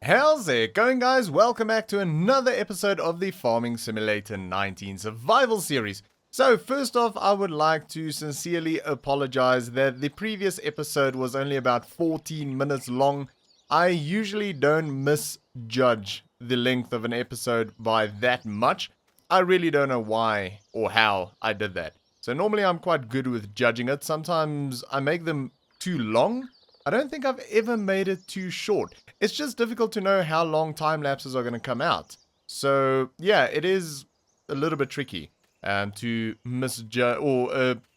How's it going, guys? Welcome back to another episode of the Farming Simulator 19 Survival Series. So, first off, I would like to sincerely apologize that the previous episode was only about 14 minutes long. I usually don't misjudge the length of an episode by that much. I really don't know why or how I did that. So, normally I'm quite good with judging it. Sometimes I make them too long. I don't think I've ever made it too short. It's just difficult to know how long time lapses are going to come out. So, yeah, it is a little bit tricky to misjudge, or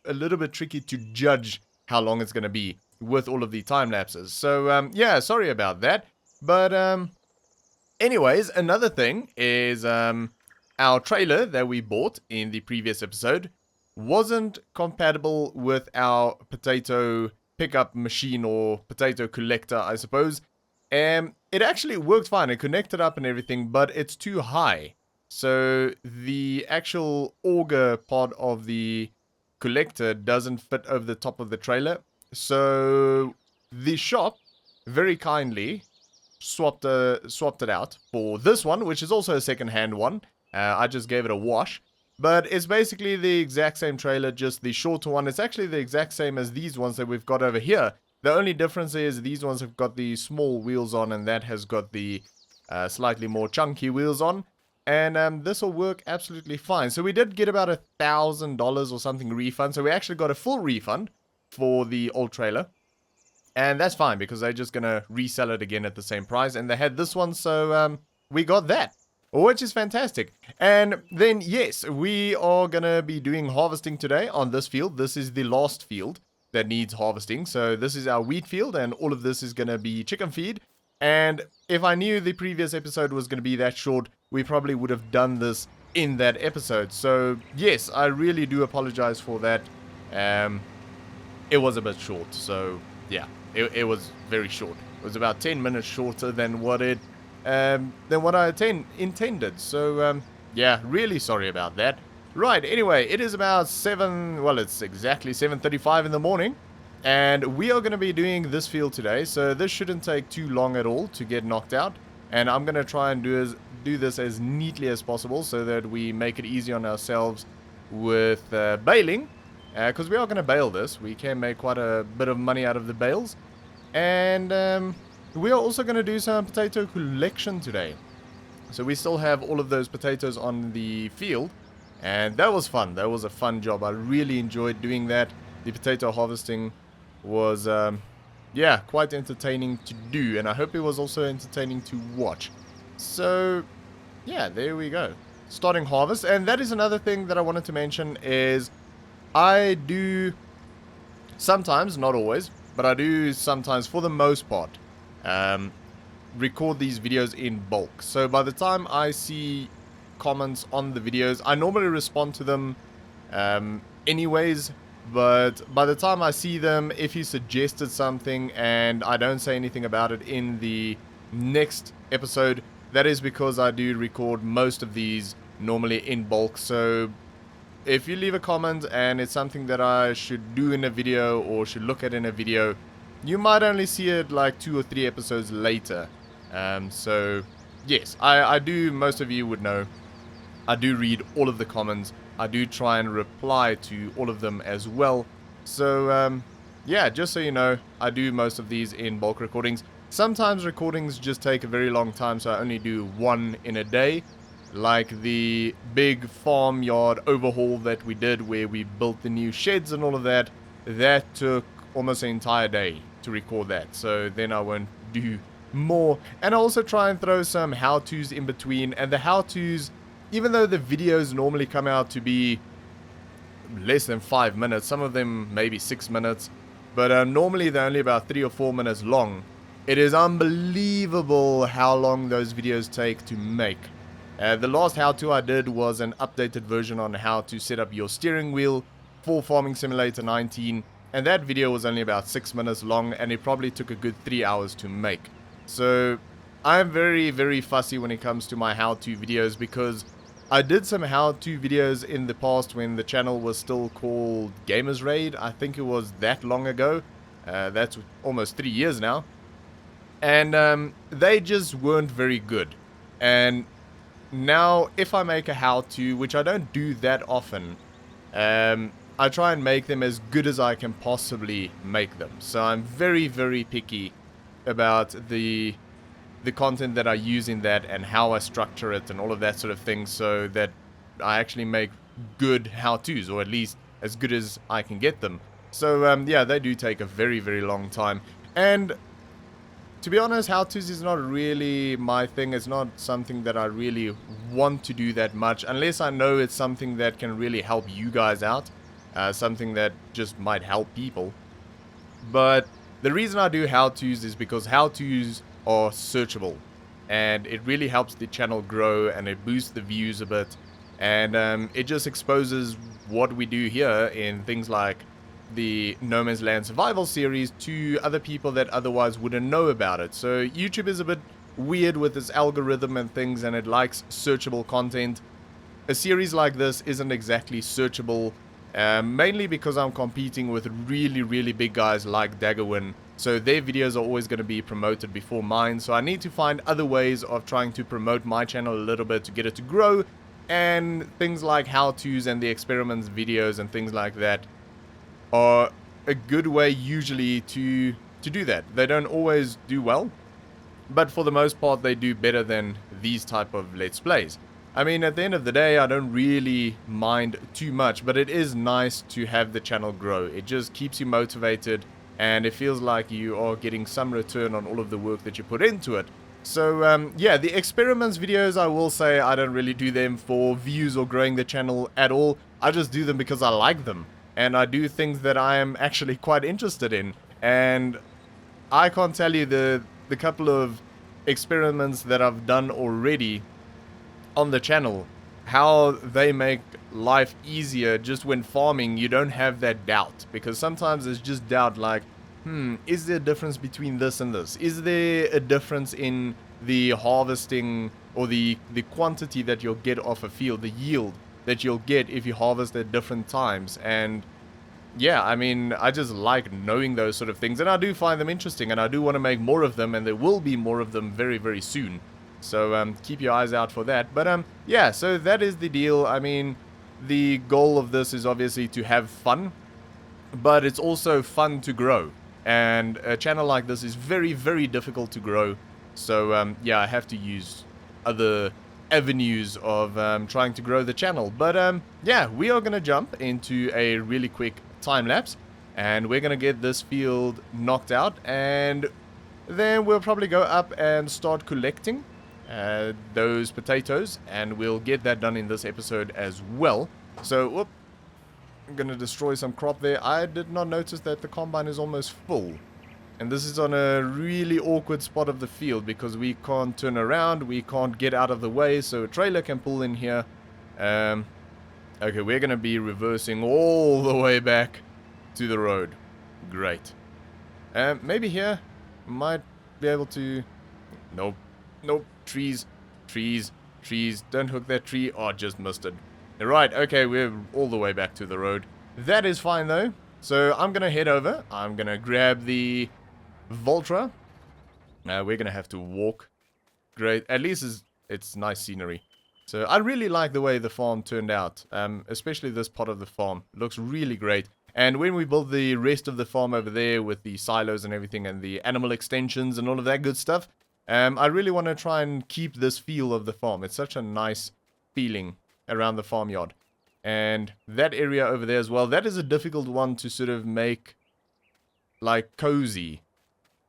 a little bit tricky to judge how long it's going to be with all of the time lapses. So, yeah, sorry about that. But, anyways, another thing is our trailer that we bought in the previous episode wasn't compatible with our potato pickup machine or potato collector, I suppose. It actually worked fine. It connected up and everything, but it's too high. So the actual auger part of the collector doesn't fit over the top of the trailer. So the shop very kindly swapped it out for this one, which is also a second-hand one. I just gave it a wash. But it's basically the exact same trailer, just the shorter one. It's actually the exact same as these ones that we've got over here. The only difference is these ones have got the small wheels on, and that has got the slightly more chunky wheels on. And this will work absolutely fine. So we did get about $1,000 or something refund. So we actually got a full refund for the old trailer. And that's fine because they're just going to resell it again at the same price. And they had this one, so we got that. Which is fantastic. And then, yes, we are going to be doing harvesting today on this field. This is the last field that needs harvesting. So this is our wheat field, and all of this is going to be chicken feed. And if I knew the previous episode was going to be that short, we probably would have done this in that episode. So, yes, I really do apologize for that. It was a bit short. So, yeah, it was very short. It was about 10 minutes shorter than what I intended. So, yeah, really sorry about that. Right, anyway, it is about it's exactly 7:35 in the morning, and we are going to be doing this field today, so this shouldn't take too long at all to get knocked out, and I'm going to try and do this as neatly as possible so that we make it easy on ourselves with baling, because we are going to bale this. We can make quite a bit of money out of the bales, and we are also going to do some potato collection today. So we still have all of those potatoes on the field. And that was fun. That was a fun job. I really enjoyed doing that. The potato harvesting was, yeah, quite entertaining to do. And I hope it was also entertaining to watch. So, yeah, there we go. Starting harvest. And that is another thing that I wanted to mention is I do sometimes, not always, but I do sometimes, for the most part, record these videos in bulk. So by the time I see comments on the videos, I normally respond to them anyways, but by the time I see them, if you suggested something and I don't say anything about it in the next episode, that is because I do record most of these normally in bulk. So if you leave a comment and it's something that I should do in a video or should look at in a video, you might only see it like 2 or 3 episodes later. So yes, I do, most of you would know, I do read all of the comments. I do try and reply to all of them as well. So, yeah, just so you know, I do most of these in bulk recordings. Sometimes recordings just take a very long time, so I only do one in a day. Like the big farmyard overhaul that we did where we built the new sheds and all of that. That took almost an entire day to record that. So then I won't do more. And I also try and throw some how-tos in between. And the how-tos, even though the videos normally come out to be less than 5 minutes, some of them maybe 6 minutes, but normally they're only about 3 or 4 minutes long. It is unbelievable how long those videos take to make. The last how-to I did was an updated version on how to set up your steering wheel for Farming Simulator 19, and that video was only about 6 minutes long, and it probably took a good 3 hours to make. So I'm very, very fussy when it comes to my how-to videos, because I did some how-to videos in the past when the channel was still called Gamers Raid. I think it was that long ago. That's almost 3 years now. And they just weren't very good. And now, if I make a how-to, which I don't do that often, I try and make them as good as I can possibly make them. So I'm very, very picky about the content that I use in that and how I structure it and all of that sort of thing, so that I actually make good how-tos, or at least as good as I can get them. So yeah, they do take a very, very long time. And to be honest, how-tos is not really my thing. It's not something that I really want to do that much, unless I know it's something that can really help you guys out. Something that just might help people. But the reason I do how-tos is because how-tos are searchable. And it really helps the channel grow, and it boosts the views a bit. And it just exposes what we do here in things like the No Man's Land survival series to other people that otherwise wouldn't know about it. So YouTube is a bit weird with its algorithm and things, and it likes searchable content. A series like this isn't exactly searchable, mainly because I'm competing with really, really big guys like Daggerwin. So their videos are always going to be promoted before mine. So I need to find other ways of trying to promote my channel a little bit to get it to grow. And things like how-tos and the experiments videos and things like that are a good way usually to do that. They don't always do well, but for the most part they do better than these type of Let's Plays. I mean, at the end of the day, I don't really mind too much, but it is nice to have the channel grow. It just keeps you motivated, and it feels like you are getting some return on all of the work that you put into it. So, yeah, the experiments videos, I will say I don't really do them for views or growing the channel at all. I just do them because I like them. And I do things that I am actually quite interested in. And I can't tell you the couple of experiments that I've done already on the channel, how they make life easier. Just when farming, you don't have that doubt. Because sometimes there's just doubt like, is there a difference between this and this? Is there a difference in the harvesting or the quantity that you'll get off a field, the yield that you'll get if you harvest at different times? And yeah, I mean, I just like knowing those sort of things, and I do find them interesting, and I do want to make more of them, and there will be more of them very, very soon. So keep your eyes out for that. But yeah, so that is the deal. I mean, the goal of this is obviously to have fun, but it's also fun to grow. And a channel like this is very, very difficult to grow. So yeah, I have to use other avenues of trying to grow the channel. But yeah, we are going to jump into a really quick time lapse, and we're going to get this field knocked out, and then we'll probably go up and start collecting those potatoes, and we'll get that done in this episode as well. So, whoop, I'm going to destroy some crop there. I did not notice that the combine is almost full. And this is on a really awkward spot of the field because we can't turn around, we can't get out of the way, so a trailer can pull in here. Okay, we're going to be reversing all the way back to the road. Great. Maybe here, might be able to... Nope. Nope. Trees. Trees. Trees. Don't hook that tree. Oh, just missed it. Right, okay, we're all the way back to the road. That is fine, though. So I'm going to head over. I'm going to grab the Voltra. We're going to have to walk. Great. At least it's nice scenery. So I really like the way the farm turned out. Especially this part of the farm. It looks really great. And when we build the rest of the farm over there with the silos and everything and the animal extensions and all of that good stuff, I really want to try and keep this feel of the farm. It's such a nice feeling around the farmyard. And that area over there as well, that is a difficult one to sort of make like cozy.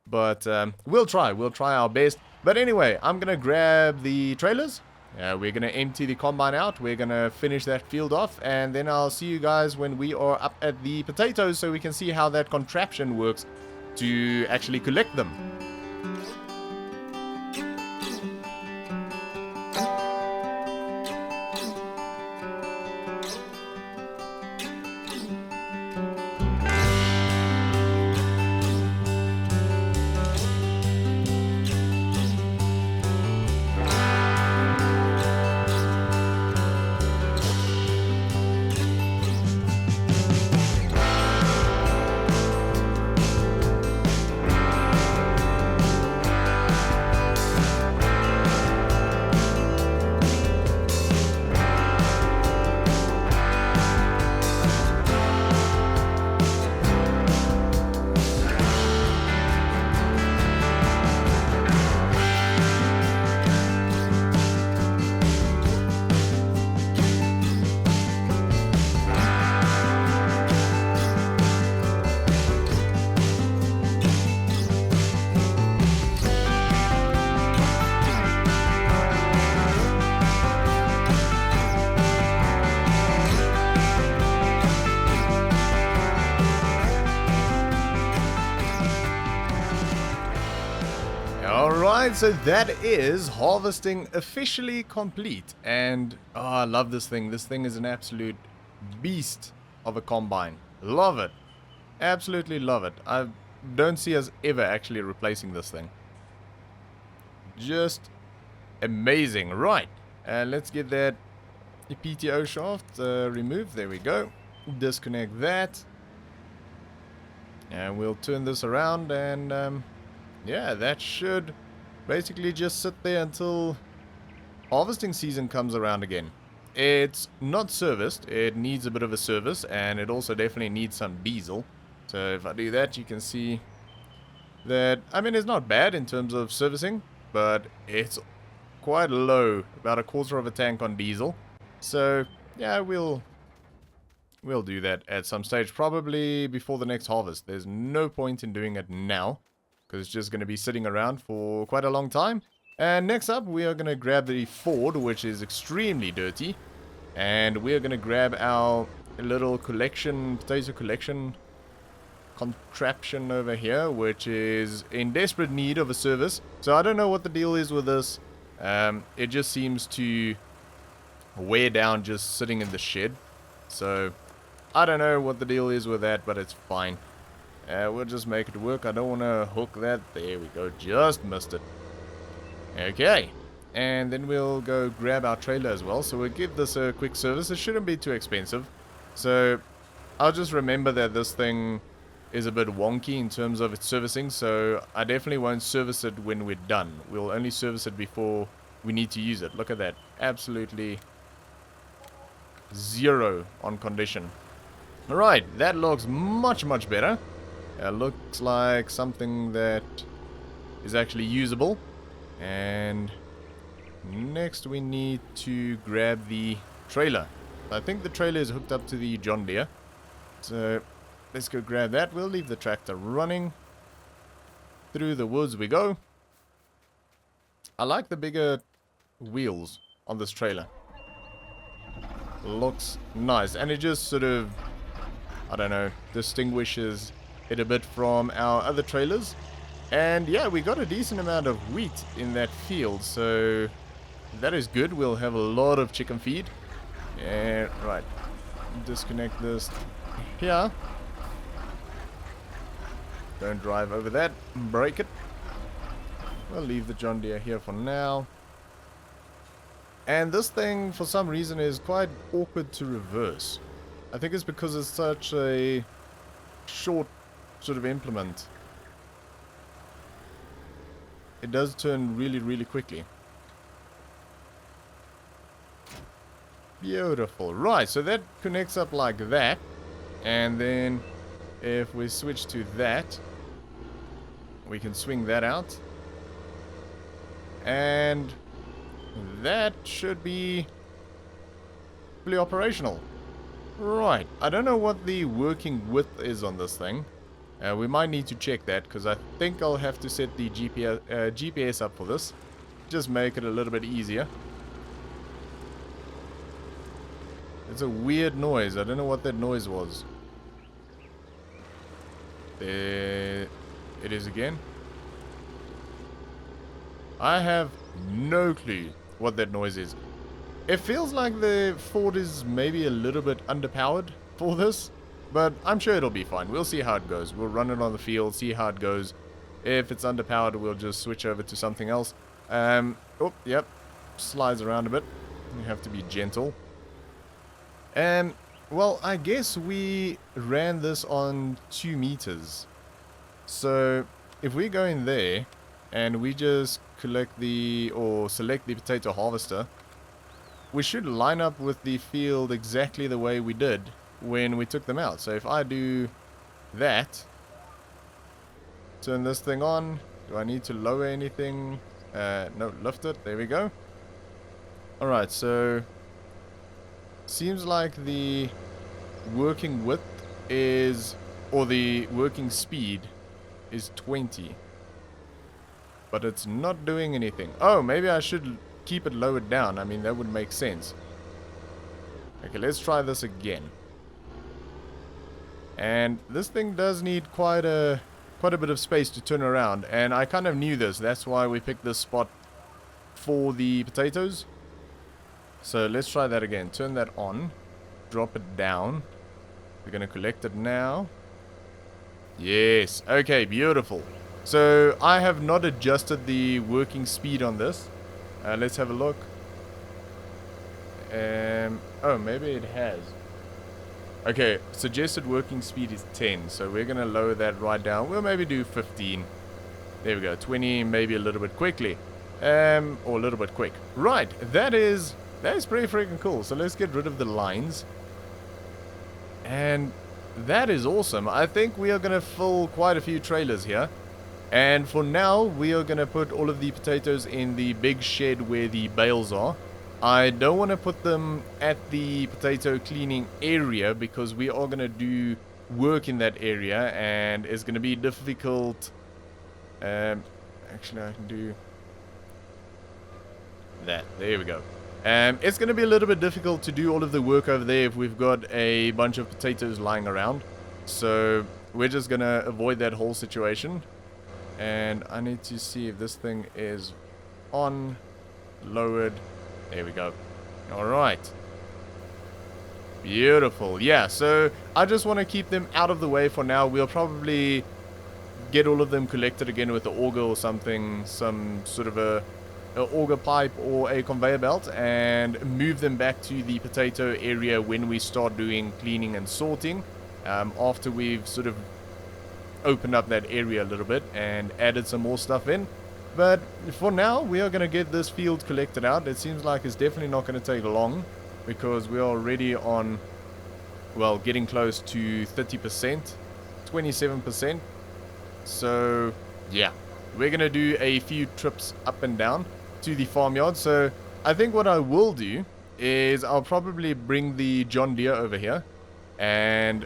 But we'll try our best. But anyway, I'm going to grab the trailers. We're going to empty the combine out. We're going to finish that field off. And then I'll see you guys when we are up at the potatoes so we can see how that contraption works to actually collect them. Alright, so that is harvesting officially complete. And, oh, I love this thing. This thing is an absolute beast of a combine. Love it. Absolutely love it. I don't see us ever actually replacing this thing. Just amazing. Right. Let's get that PTO shaft removed. There we go. Disconnect that. And we'll turn this around and yeah, that should basically just sit there until harvesting season comes around again. It's not serviced. It needs a bit of a service, and it also definitely needs some diesel. So if I do that, you can see that, I mean, it's not bad in terms of servicing, but it's quite low, about a quarter of a tank on diesel. So yeah, we'll do that at some stage, probably before the next harvest. There's no point in doing it now, because it's just going to be sitting around for quite a long time. And next up, we are going to grab the Ford, which is extremely dirty. And we are going to grab our little potato collection contraption over here, which is in desperate need of a service. So I don't know what the deal is with this. It just seems to wear down just sitting in the shed. So I don't know what the deal is with that, but it's fine. We'll just make it work. I don't want to hook that. There we go. Just missed it. Okay. And then we'll go grab our trailer as well. So we'll give this a quick service. It shouldn't be too expensive. So I'll just remember that this thing is a bit wonky in terms of its servicing. So I definitely won't service it when we're done. We'll only service it before we need to use it. Look at that. Absolutely zero on condition. Alright, that looks much, much better. Looks like something that is actually usable. And next we need to grab the trailer. I think the trailer is hooked up to the John Deere. So let's go grab that. We'll leave the tractor running. Through the woods we go. I like the bigger wheels on this trailer. Looks nice. And it just sort of, I don't know, distinguishes it a bit from our other trailers. And yeah, we got a decent amount of wheat in that field, so that is good. We'll have a lot of chicken feed. And right, disconnect this here. Don't drive over that, break it. We'll leave the John Deere here for now. And this thing, for some reason, is quite awkward to reverse. I think it's because it's such a short sort of implement. It does turn really, really quickly. Beautiful. Right, so that connects up like that. And then if we switch to that, we can swing that out. And that should be fully operational. Right, I don't know what the working width is on this thing. We might need to check that, because I think I'll have to set the GPS up for this. Just make it a little bit easier. It's a weird noise. I don't know what that noise was. There it is again. I have no clue what that noise is. It feels like the Ford is maybe a little bit underpowered for this. But I'm sure it'll be fine. We'll see how it goes. We'll run it on the field, see how it goes. If it's underpowered, we'll just switch over to something else. Oh, yep. Slides around a bit. You have to be gentle. Well, I guess we ran this on 2 meters. So, if we go in there, and we just select the potato harvester, we should line up with the field exactly the way we did when we took them out. So if I do that, turn this thing on, do I need to lower anything? No, lift it, there we go. Alright, so seems like the working width is, or the working speed is 20. But it's not doing anything. Oh, maybe I should keep it lowered down. I mean, that would make sense. Okay, let's try this again. And this thing does need quite a quite a bit of space to turn around, and I kind of knew this. That's why we picked this spot for the potatoes. So let's try that again. Turn that on. Drop it down. We're going to collect it now. Yes. Okay, beautiful. So I have not adjusted the working speed on this. Let's have a look. Oh, maybe it has. Okay, suggested working speed is 10. So we're going to lower that right down. We'll maybe do 15. There we go. 20, maybe a little bit quickly. Or a little bit quick. Right, that is pretty freaking cool. So let's get rid of the lines. And that is awesome. I think we are going to fill quite a few trailers here. And for now, we are going to put all of the potatoes in the big shed where the bales are. I don't want to put them at the potato cleaning area because we are going to do work in that area and it's going to be difficult. Actually, I can do that. There we go. It's going to be a little bit difficult to do all of the work over there if we've got a bunch of potatoes lying around. So we're just going to avoid that whole situation. And I need to see if this thing is on, lowered. There we go. Alright. Beautiful. Yeah, so I just want to keep them out of the way for now. We'll probably get all of them collected again with the auger or something. Some sort of a auger pipe or a conveyor belt. And move them back to the potato area when we start doing cleaning and sorting. After we've sort of opened up that area a little bit and added some more stuff in. But for now, we are going to get this field collected out. It seems like it's definitely not going to take long because we are already on, well, getting close to 30%, 27%. So, yeah, we're going to do a few trips up and down to the farmyard. So, I think what I will do is I'll probably bring the John Deere over here and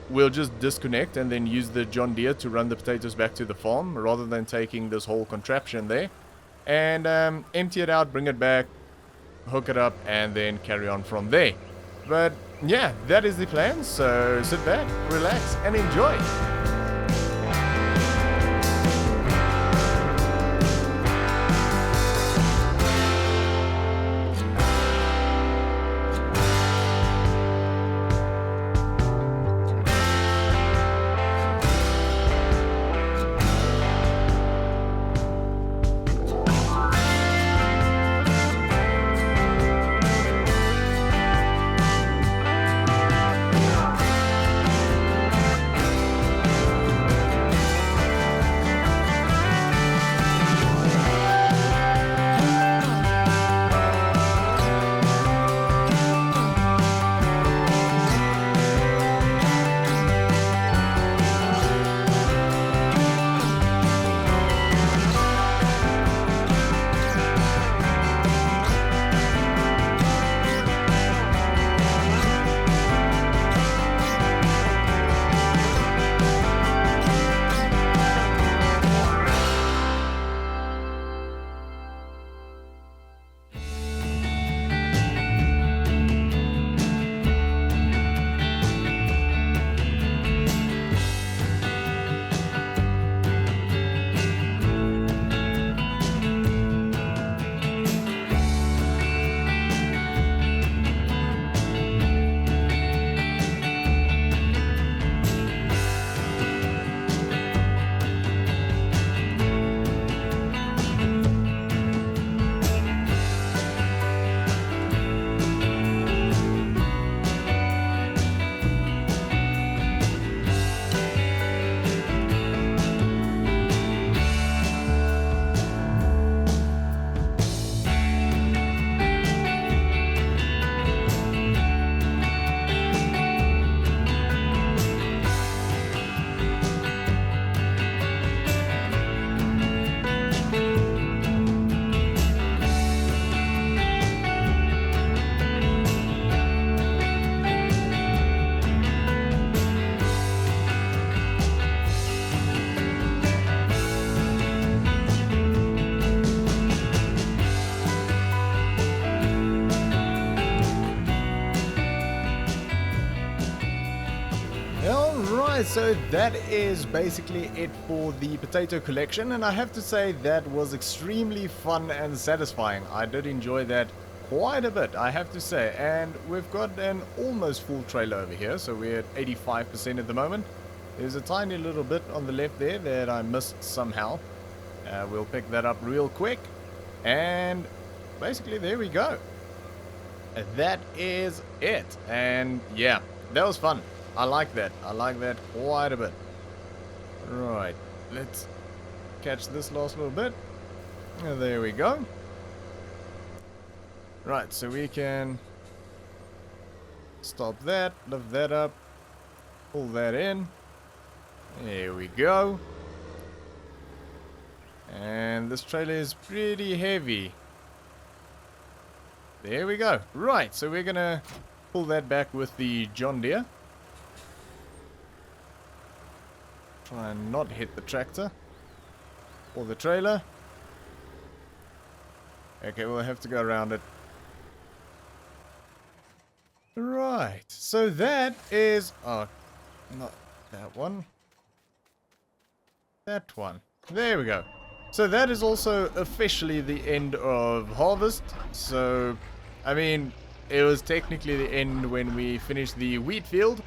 we'll just disconnect and then use the John Deere to run the potatoes back to the farm rather than taking this whole contraption there. And empty it out, bring it back, hook it up, and then carry on from there. But yeah, that is the plan. So sit back, relax, and enjoy. Guys, so that is basically it for the potato collection, and I have to say that was extremely fun and satisfying. I did enjoy that quite a bit, I have to say, and we've got an almost full trailer over here, so we're at 85% at the moment. There's a tiny little bit on the left there that I missed somehow. We'll pick that up real quick, and basically there we go. That is it, and yeah, that was fun. I like that. I like that quite a bit. Right, let's catch this last little bit. There we go. Right, so we can stop that, lift that up, pull that in. There we go. And this trailer is pretty heavy. There we go. Right, so we're gonna pull that back with the John Deere. Try and not hit the tractor or the trailer. Okay, we'll have to go around it. Right, so that is... oh, not that one. That one. There we go. So that is also officially the end of harvest. So, I mean, it was technically the end when we finished the wheat field,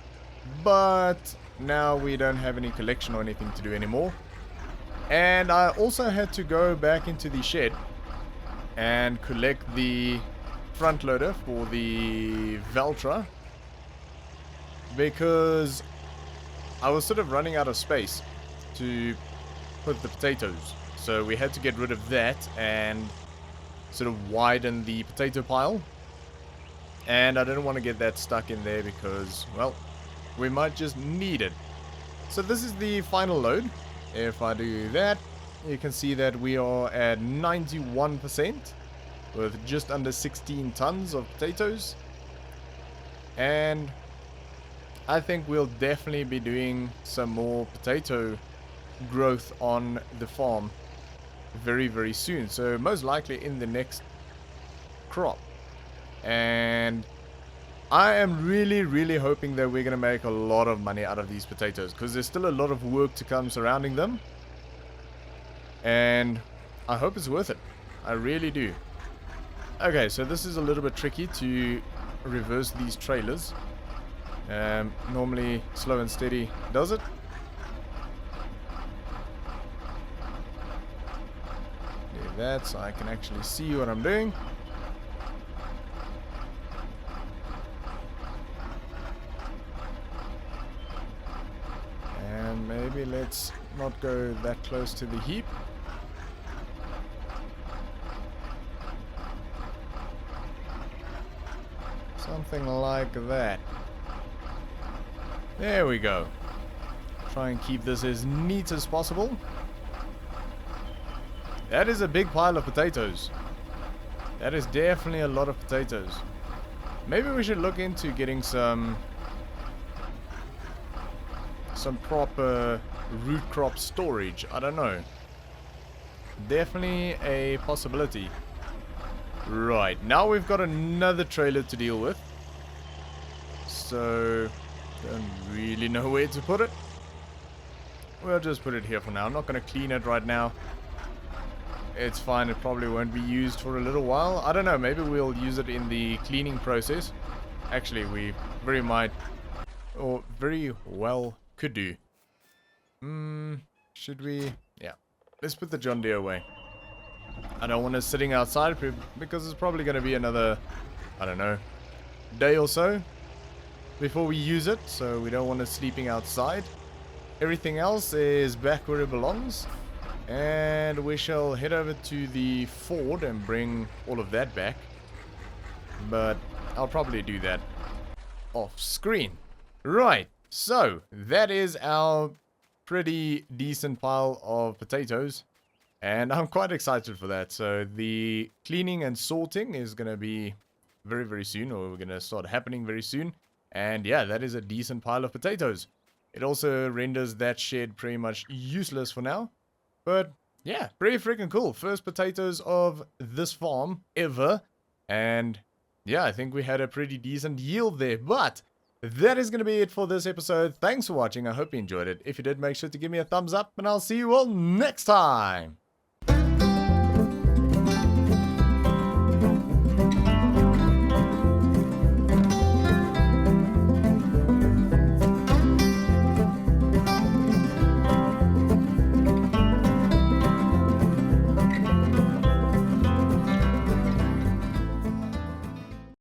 but now we don't have any collection or anything to do anymore. And I also had to go back into the shed and collect the front loader for the Valtra, because I was sort of running out of space to put the potatoes. So we had to get rid of that and sort of widen the potato pile. And I didn't want to get that stuck in there because, well, we might just need it. So this is the final load. If I do that, you can see that we are at 91% with just under 16 tons of potatoes. And I think we'll definitely be doing some more potato growth on the farm very, very soon. So most likely in the next crop. And I am really, really hoping that we're going to make a lot of money out of these potatoes, because there's still a lot of work to come surrounding them. And I hope it's worth it. I really do. Okay, so this is a little bit tricky to reverse these trailers. Normally slow and steady does it. Do that so I can actually see what I'm doing. And maybe let's not go that close to the heap. Something like that. There we go. Try and keep this as neat as possible. That is a big pile of potatoes. That is definitely a lot of potatoes. Maybe we should look into getting some proper root crop storage. I don't know. Definitely a possibility. Right, now we've got another trailer to deal with. So, don't really know where to put it. We'll just put it here for now. I'm not going to clean it right now. It's fine, it probably won't be used for a little while. I don't know, maybe we'll use it in the cleaning process. Actually, we very might, or very well could do. Should we? Yeah. Let's put the John Deere away. I don't want it sitting outside because it's probably going to be another, I don't know, day or so before we use it. So we don't want it sleeping outside. Everything else is back where it belongs. And we shall head over to the Ford and bring all of that back. But I'll probably do that off screen. Right. So that is our pretty decent pile of potatoes. And I'm quite excited for that. So the cleaning and sorting is going to be very, very soon. Or we're going to start happening very soon. And yeah, that is a decent pile of potatoes. It also renders that shed pretty much useless for now. But yeah, pretty freaking cool. First potatoes of this farm ever. And yeah, I think we had a pretty decent yield there. But that is going to be it for this episode. Thanks for watching. I hope you enjoyed it. If you did, make sure to give me a thumbs up, and I'll see you all next time.